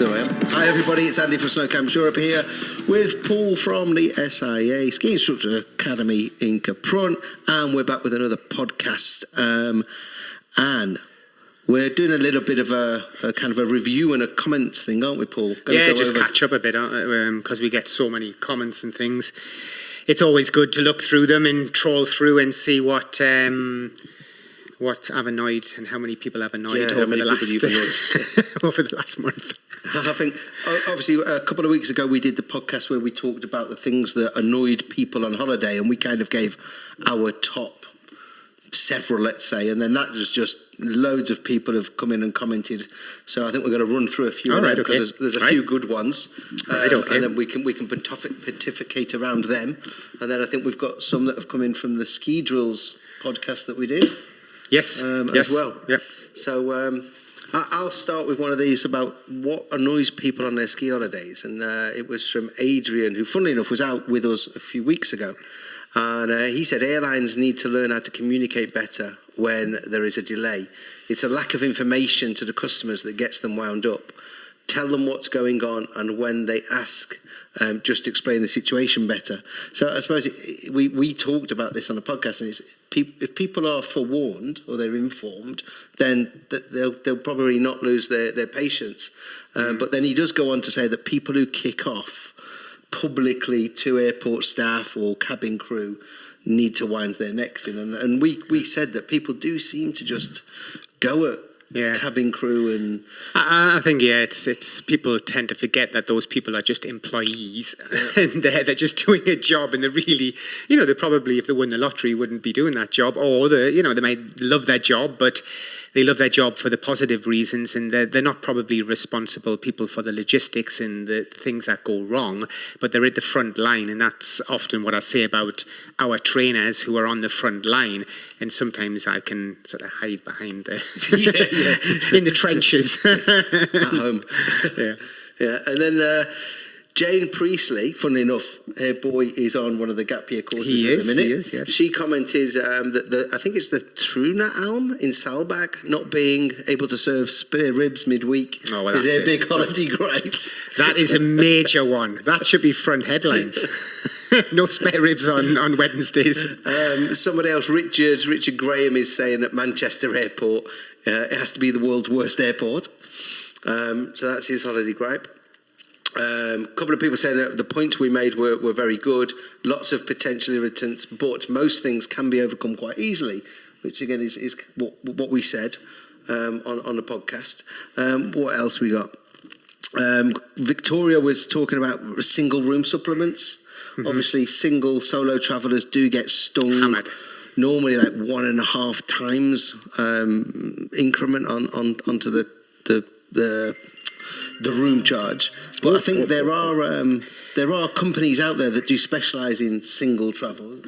There I am. Hi everybody, it's Andy from Snow Camps Europe here with Paul from the SIA Ski Instructor Academy in Capron, and we're back with another podcast. And we're doing a little bit of a kind of a review and a comments thing, aren't we, Paul? Just catch up a bit because we get so many comments and things. It's always good to look through them and troll through and see what I've annoyed and how many people have annoyed over the last month. I think, obviously, a couple of weeks ago we did the podcast where we talked about the things that annoyed people on holiday, and we kind of gave our top several, let's say, and then that was just loads of people have come in and commented. So I think we're going to run through a few of them because there's a few good ones, and then we can pontificate around them. And then I think we've got some that have come in from the Ski Drills podcast that we did. Yes, as well. Yep. So I'll start with one of these about what annoys people on their ski holidays, and it was from Adrian, who, funnily enough, was out with us a few weeks ago, and he said airlines need to learn how to communicate better when there is a delay. It's a lack of information to the customers that gets them wound up. Tell them what's going on, and when they ask, just explain the situation better. So I suppose we talked about this on the podcast, and if people are forewarned or they're informed, then they'll probably not lose their patience. But then he does go on to say that people who kick off publicly to airport staff or cabin crew need to wind their necks in. And we said that people do seem to just go at cabin crew, and I think it's people tend to forget that those people are just employees and they're just doing a job, and they're really, they probably, if they won the lottery, wouldn't be doing that job, or they might love their job, but they love their job for the positive reasons, and they're not probably responsible people for the logistics and the things that go wrong, but they're at the front line, and that's often what I say about our trainers who are on the front line, and sometimes I can sort of hide behind in the trenches. At home. Yeah. And then Jane Priestley, funnily enough, her boy is on one of the gap year courses at the minute. He is, yes. She commented that I think it's the Truna Alm in Saalbach not being able to serve spare ribs midweek. Oh, well, is their big holiday gripe. That is a major one. That should be front headlines. No spare ribs on Wednesdays. Somebody else, Richard Graham, is saying that Manchester Airport, it has to be the world's worst airport. So that's his holiday gripe. A couple of people saying that the points we made were very good, lots of potential irritants, but most things can be overcome quite easily, which again is what we said on the podcast. What else we got? Victoria was talking about single room supplements. Mm-hmm. Obviously, single solo travellers do get stung. Hammered. Normally like 1.5 times increment onto the room charge. But I think there are companies out there that do specialise in single travel.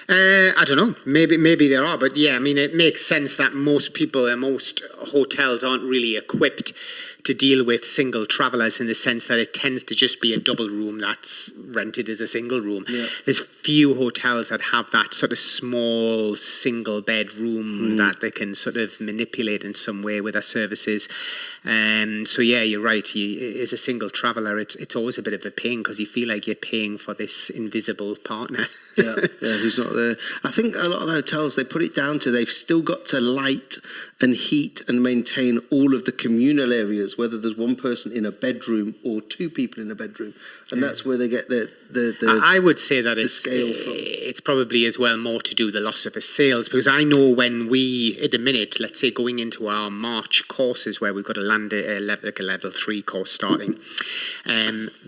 I don't know. Maybe there are, but yeah, I mean, it makes sense that most people and most hotels aren't really equipped to deal with single travellers in the sense that it tends to just be a double room that's rented as a single room. Yeah. There's few hotels that have that sort of small single bed room that they can sort of manipulate in some way with their services. So yeah, you're right. As a single traveller, it's always a bit of a pain because you feel like you're paying for this invisible partner. yeah, who's not there. I think a lot of the hotels, they put it down to they've still got to light and heat and maintain all of the communal areas, whether there's one person in a bedroom or two people in a bedroom, and that's where they get the I would say that it's probably as well more to do with the loss of a sales, because I know when we, at the minute, let's say going into our March courses where we've got a level 3 course starting,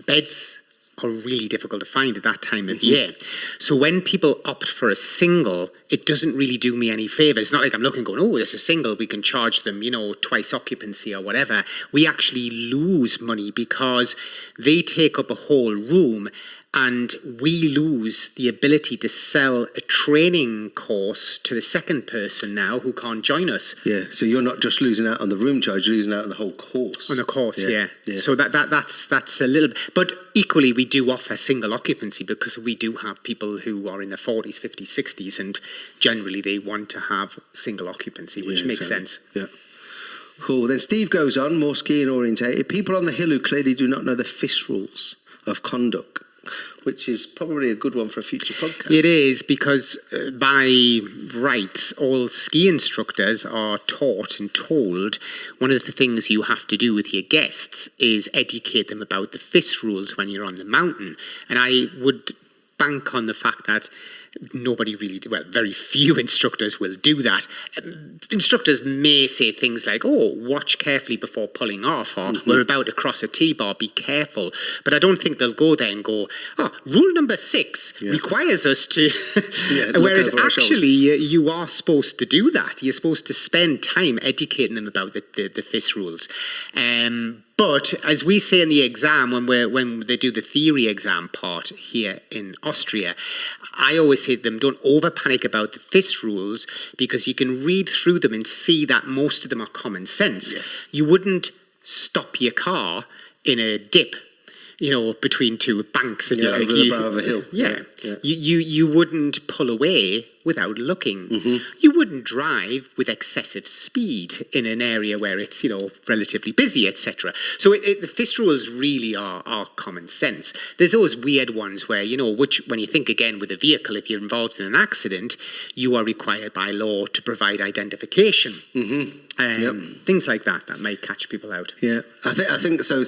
beds are really difficult to find at that time of year. So when people opt for a single, it doesn't really do me any favours. It's not like I'm looking going, oh, there's a single, we can charge them, twice occupancy or whatever. We actually lose money because they take up a whole room, and we lose the ability to sell a training course to the second person now who can't join us. Yeah, so you're not just losing out on the room charge, you're losing out on the whole course. On the course, yeah. So that's a little bit... But equally, we do offer single occupancy because we do have people who are in their 40s, 50s, 60s, and generally they want to have single occupancy, which makes sense. Yeah. Cool. Then Steve goes on, more skiing orientated. People on the hill who clearly do not know the FIS rules of conduct, which is probably a good one for a future podcast. It is, because by rights, all ski instructors are taught and told one of the things you have to do with your guests is educate them about the FIS rules when you're on the mountain. And I would bank on the fact that nobody really, well, very few instructors will do that. Instructors may say things like, oh, watch carefully before pulling off, or we're about to cross a T-bar, be careful. But I don't think they'll go there and go, oh, rule number 6 requires us to... Whereas actually, you are supposed to do that. You're supposed to spend time educating them about the FIS rules. But as we say in the exam, when they do the theory exam part here in Austria, I always say to them, don't over panic about the FIS rules, because you can read through them and see that most of them are common sense. Yes. You wouldn't stop your car in a dip, between two banks, and over the brow of a hill. Yeah. You wouldn't pull away without looking. You wouldn't drive with excessive speed in an area where it's relatively busy, etc. So the FIS rules really are common sense. There's those weird ones where when you think again with a vehicle, if you're involved in an accident, you are required by law to provide identification. Things like that might catch people out. Yeah, I think so.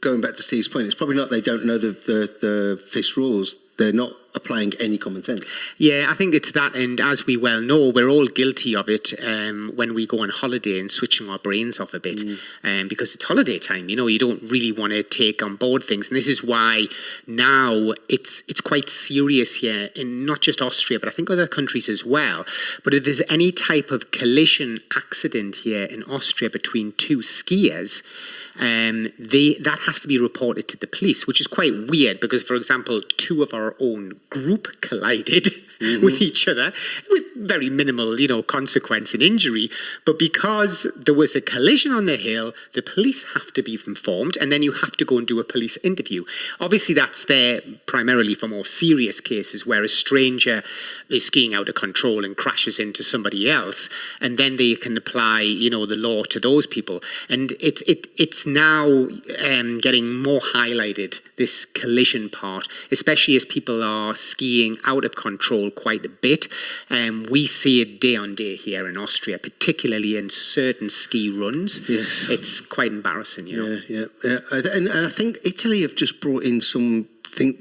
Going back to Steve's point, it's probably not they don't know the FIS rules. They're not applying any common sense. Yeah, I think it's that, and as we well know, we're all guilty of it when we go on holiday and switching our brains off a bit, because it's holiday time. You don't really want to take on board things, and this is why now it's quite serious here in not just Austria, but I think other countries as well. But if there's any type of collision accident here in Austria between two skiers, that has to be reported to the police, which is quite weird because, for example, 2 of our own group collided with each other with very minimal, consequence and injury. But because there was a collision on the hill, the police have to be informed, and then you have to go and do a police interview. Obviously, that's there primarily for more serious cases where a stranger is skiing out of control and crashes into somebody else, and then they can apply, the law to those people. And it's now getting more highlighted, this collision part, especially as people are skiing out of control quite a bit. We see it day on day here in Austria, particularly in certain ski runs. Yes. It's quite embarrassing, Yeah. And I think Italy have just brought in something.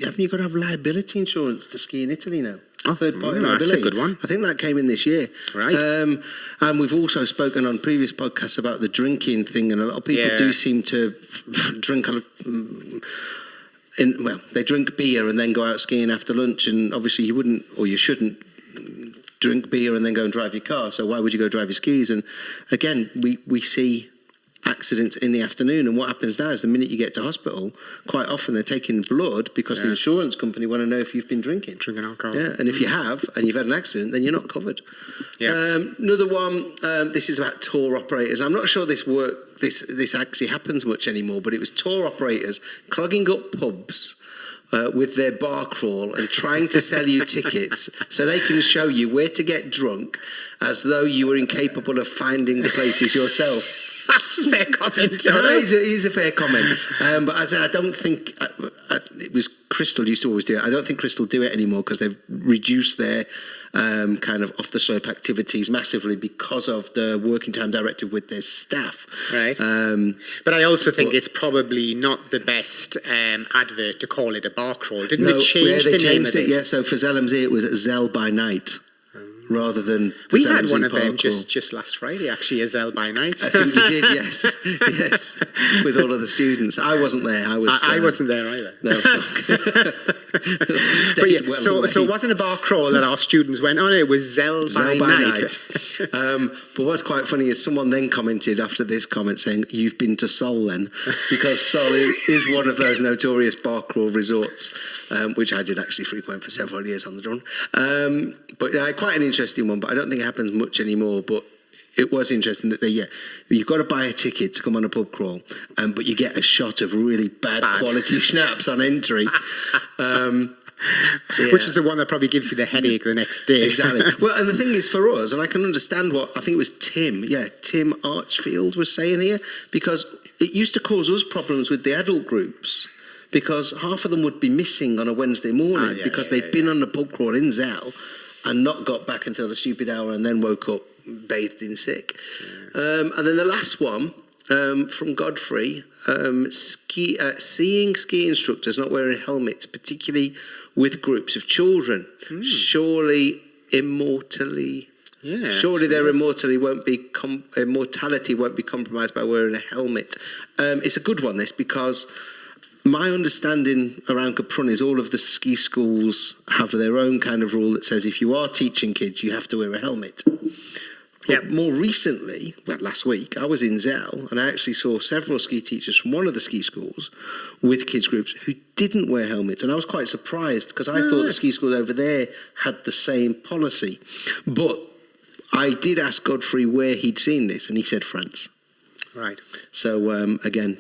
Haven't you got to have liability insurance to ski in Italy now? Third-party liability. That's a good one. I think that came in this year. Right. And we've also spoken on previous podcasts about the drinking thing, and a lot of people do seem to drink they drink beer and then go out skiing after lunch, and obviously you wouldn't, or you shouldn't, drink beer and then go and drive your car. So why would you go drive your skis? And again, we see accidents in the afternoon, and what happens now is the minute you get to hospital, quite often they're taking blood because the insurance company want to know if you've been drinking alcohol. And if you have and you've had an accident, then you're not covered. Another one, this is about tour operators. I'm not sure this actually happens much anymore, but it was tour operators clogging up pubs with their bar crawl and trying to sell you tickets so they can show you where to get drunk, as though you were incapable of finding the places yourself. That's a fair comment. It is a fair comment. But as I don't think it was Crystal used to always do it. I don't think Crystal do it anymore because they've reduced their kind of off the slope activities massively because of the working time directive with their staff. Right. But I also think it's probably not the best advert to call it a bar crawl. Didn't they change the name of it? Yeah. So for Zellam's it was Zell by night. Rather than we had one of them just last Friday, actually, a Zell by night. I think you did, yes, with all of the students. I wasn't there. I wasn't there either. No. So it wasn't a bar crawl that our students went on. It was Zell by night. But what's quite funny is someone then commented after this comment saying, "You've been to Seoul then," because Seoul is one of those notorious bar crawl resorts, which I did actually frequent for several years on the run. But quite an interesting one, but I don't think it happens much anymore. But it was interesting that you've got to buy a ticket to come on a pub crawl, but you get a shot of really bad quality schnapps on entry. Yeah. Which is the one that probably gives you the headache the next day. Exactly. Well, and the thing is for us, and I can understand what, I think it was Tim Archfield was saying here, because it used to cause us problems with the adult groups, because half of them would be missing on a Wednesday morning because they'd been on the pub crawl in Zell and not got back until the stupid hour and then woke up bathed in sick. And then the last one, from Godfrey, seeing ski instructors not wearing helmets, particularly with groups of children, surely their immortality won't be compromised by wearing a helmet. It's a good one, this, because my understanding around Capron is all of the ski schools have their own kind of rule that says if you are teaching kids, you have to wear a helmet. But more recently, last week, I was in Zell and I actually saw several ski teachers from one of the ski schools with kids groups who didn't wear helmets. And I was quite surprised because I thought the ski schools over there had the same policy. But I did ask Godfrey where he'd seen this and he said France. Right. So, again...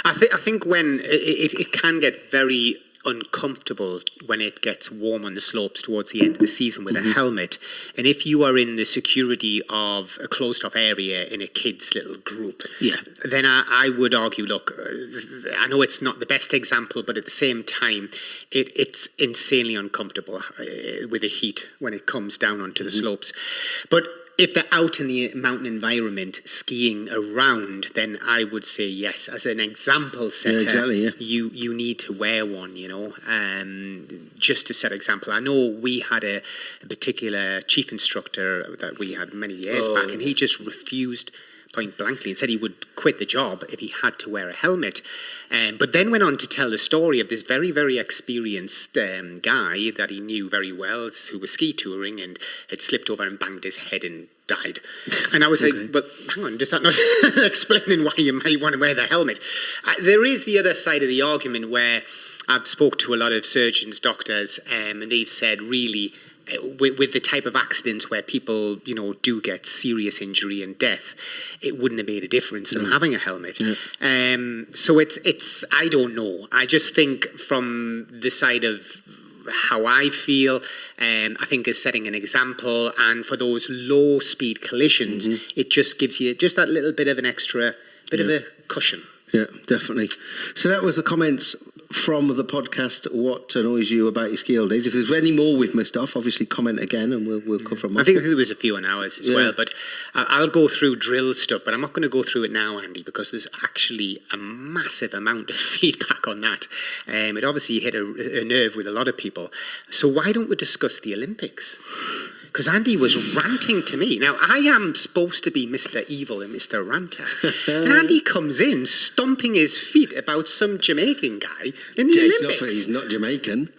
I think when it can get very uncomfortable when it gets warm on the slopes towards the end of the season with a helmet, and if you are in the security of a closed off area in a kid's little group, then I would argue, look, I know it's not the best example, but at the same time it's insanely uncomfortable with the heat when it comes down onto the slopes. But if they're out in the mountain environment skiing around, then I would say yes. As an example setter, you need to wear one, just to set example. I know we had a particular chief instructor that we had many years back, and he just refused point blankly and said he would quit the job if he had to wear a helmet. But then went on to tell the story of this very, very experienced guy that he knew very well, who was ski touring and had slipped over and banged his head and died. And I was like, but hang on, does that not explaining why you might want to wear the helmet? There is the other side of the argument where I've spoke to a lot of surgeons, doctors, and they've said really, with the type of accidents where people, do get serious injury and death, it wouldn't have made a difference from having a helmet. So it's I don't know. I just think from the side of how I feel, I think is setting an example, and for those low speed collisions, it just gives you just that little bit of an extra bit of a cushion. Yeah, definitely. So that was the comments from the podcast, What Annoys You About Your Ski Holidays. If there's any more with my stuff, obviously comment again and we'll cover them. I think there was a few on ours as well, but I'll go through drill stuff, but I'm not going to go through it now, Andy, because there's actually a massive amount of feedback on that. It obviously hit a nerve with a lot of people. So why don't we discuss the Olympics? Because Andy was ranting to me. Now, I am supposed to be Mr. Evil and Mr. Ranter. And Andy comes in stomping his feet about some Jamaican guy in the Olympics. He's not Jamaican.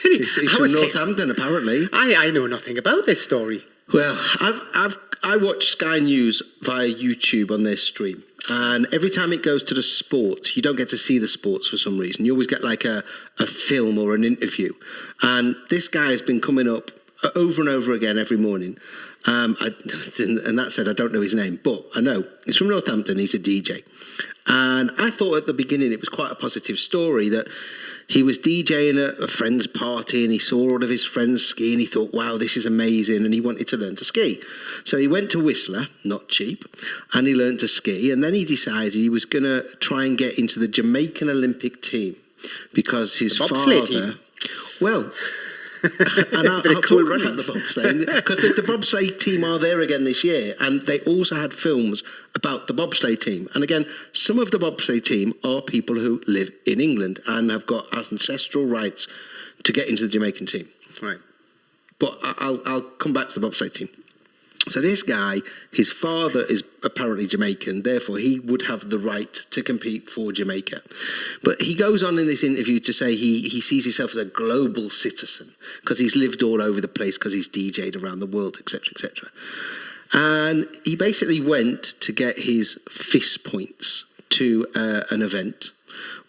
he's from Northampton, apparently. I know nothing about this story. Well, I watch Sky News via YouTube on their stream. And every time it goes to the sports, you don't get to see the sports for some reason. You always get like a film or an interview. And this guy has been coming up over and over again every morning. And that said, I don't know his name, but I know he's from Northampton. He's a DJ. And I thought at the beginning it was quite a positive story that he was DJing at a friend's party and he saw all of his friends ski and he thought, wow, this is amazing. And he wanted to learn to ski. So he went to Whistler, not cheap, and he learned to ski. And then he decided he was going to try and get into the Jamaican Olympic team because his father... Team. Well... and I'll talk about the bobsleigh, because the bobsleigh team are there again this year, and they also had films about the bobsleigh team. And again, some of the bobsleigh team are people who live in England and have got ancestral rights to get into the Jamaican team. Right. But I'll come back to the bobsleigh team. So this guy, his father is apparently Jamaican, therefore he would have the right to compete for Jamaica. But he goes on in this interview to say he sees himself as a global citizen because he's lived all over the place, because he's DJ'd around the world, etc., etc. And he basically went to get his fist points to an event,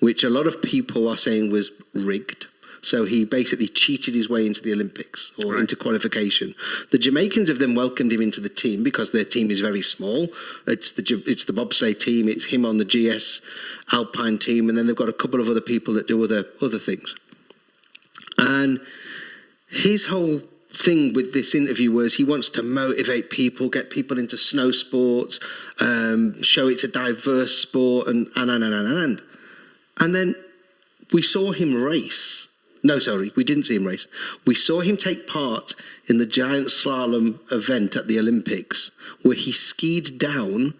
which a lot of people are saying was rigged. So he basically cheated his way into the Olympics or into qualification. The Jamaicans have then welcomed him into the team because their team is very small. It's the bobsleigh team. It's him on the GS Alpine team. And then they've got a couple of other people that do other things. And his whole thing with this interview was he wants to motivate people, get people into snow sports, show it's a diverse sport, and then we saw him race. No, sorry, we didn't see him race. We saw him take part in the giant slalom event at the Olympics, where he skied down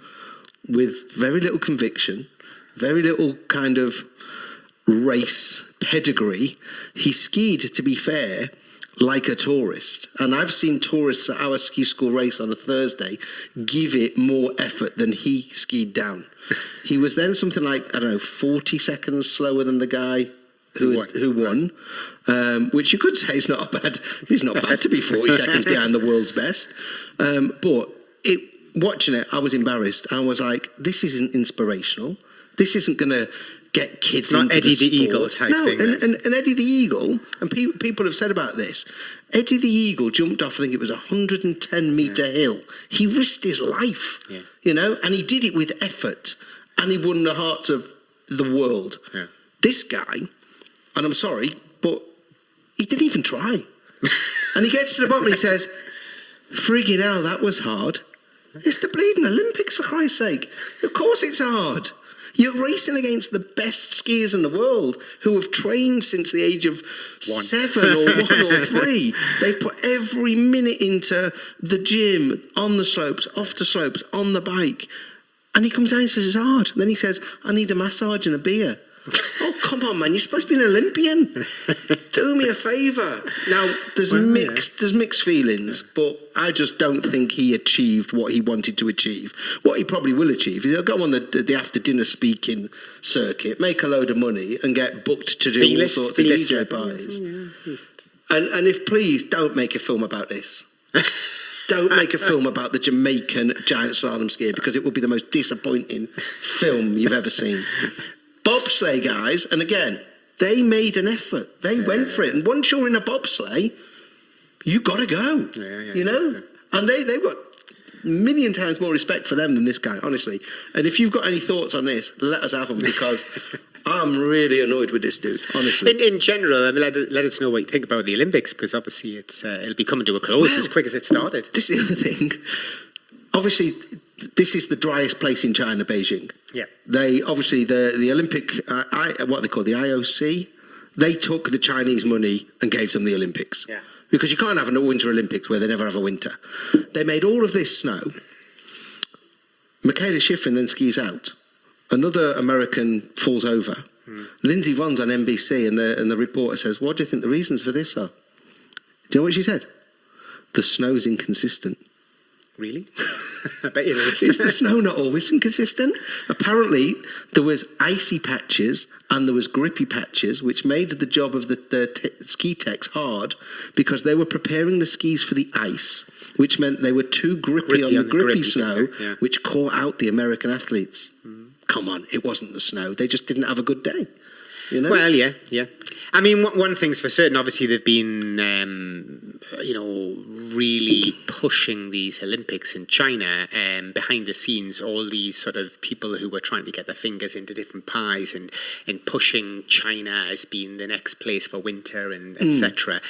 with very little conviction, very little kind of race pedigree. He skied, to be fair, like a tourist. And I've seen tourists at our ski school race on a Thursday give it more effort than he skied down. He was then something like, 40 seconds slower than the guy who won, which you could say is not bad. It's not bad to be 40 seconds behind the world's best. But watching it, I was embarrassed. I was like, this isn't inspirational. This isn't going to get kids into Eddie the sport. the Eagle type thing. And Eddie the Eagle, and people have said about this, Eddie the Eagle jumped off, I think it was a 110-metre hill. He risked his life, and he did it with effort, and he won the hearts of the world. Yeah. This guy, and I'm sorry, but he didn't even try. And he gets to the bottom and he says, friggin' hell, that was hard. It's the bleeding Olympics, for Christ's sake. Of course it's hard. You're racing against the best skiers in the world who have trained since the age of 7 or 1 or 3. They've put every minute into the gym, on the slopes, off the slopes, on the bike. And he comes down and says, it's hard. Then he says, I need a massage and a beer. Oh, come on, man, you're supposed to be an Olympian. Do me a favour. Now, there's mixed feelings, but I just don't think he achieved what he wanted to achieve. What he probably will achieve is he'll go on the after-dinner speaking circuit, make a load of money, and get booked to do all sorts of DJ parties. And if, please, don't make a film about this. Don't make a film about the Jamaican giant slalom skier, because it will be the most disappointing film you've ever seen. Bobsleigh guys, and again, they made an effort. They went for it. And once you're in a bobsleigh, you got to go, And they've got a million times more respect for them than this guy, honestly. And if you've got any thoughts on this, let us have them, because I'm really annoyed with this dude, honestly. In general, let us know what you think about the Olympics, because obviously it'll be coming to a close as quick as it started. This is the other thing. Obviously, this is the driest place in China, Beijing. Yeah. They obviously the Olympic, what they call the IOC, they took the Chinese money and gave them the Olympics. Yeah. Because you can't have a Winter Olympics where they never have a winter. They made all of this snow. Michaela Schifrin then skis out. Another American falls over. Lindsey Vonn's on NBC, and the reporter says, "What do you think the reasons for this are?" Do you know what she said? The snow's inconsistent. Really? I bet it is. Is the snow not always inconsistent? Apparently, there was icy patches and there was grippy patches, which made the job of the ski techs hard, because they were preparing the skis for the ice, which meant they were too grippy on the grippy snow, which caught out the American athletes. Come on, it wasn't the snow. They just didn't have a good day. Well, yeah. I mean, one thing's for certain. Obviously, they've been, really pushing these Olympics in China, behind the scenes. All these sort of people who were trying to get their fingers into different pies and pushing China as being the next place for winter and etc.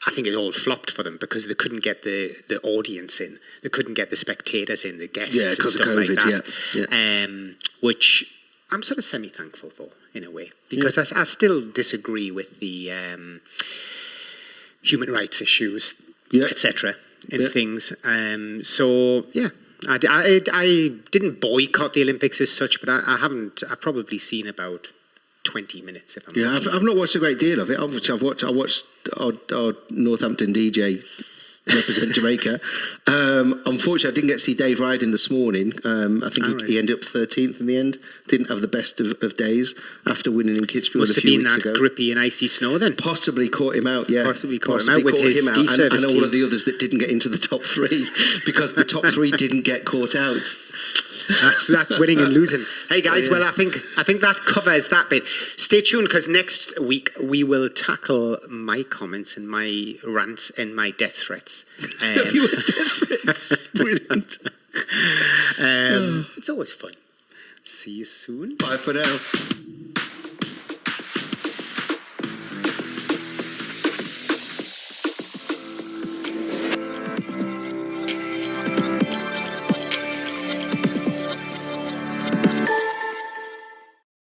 I think it all flopped for them because they couldn't get the audience in. They couldn't get the spectators in, the guests, and stuff of COVID, like that. Which I'm sort of semi-thankful for, in a way, because I still disagree with the human rights issues, etc. and things. I didn't boycott the Olympics as such, but I've probably seen about 20 minutes. If I'm I've not watched a great deal of it. I watched our Northampton DJ represent Jamaica. Unfortunately, I didn't get to see Dave riding this morning. I think he ended up 13th in the end. Didn't have the best of days after winning in Kitzbühel a few weeks ago. Must have been that grippy and icy snow then. Possibly caught him out, yeah. Possibly caught him out with his ski service and all of the others that didn't get into the top 3 because the top 3 didn't get caught out. That's winning and losing. Hey guys, well I think that covers that bit. Stay tuned, because next week we will tackle my comments and my rants and my death threats. Have you had death threats? Brilliant. It's always fun. See you soon. Bye for now.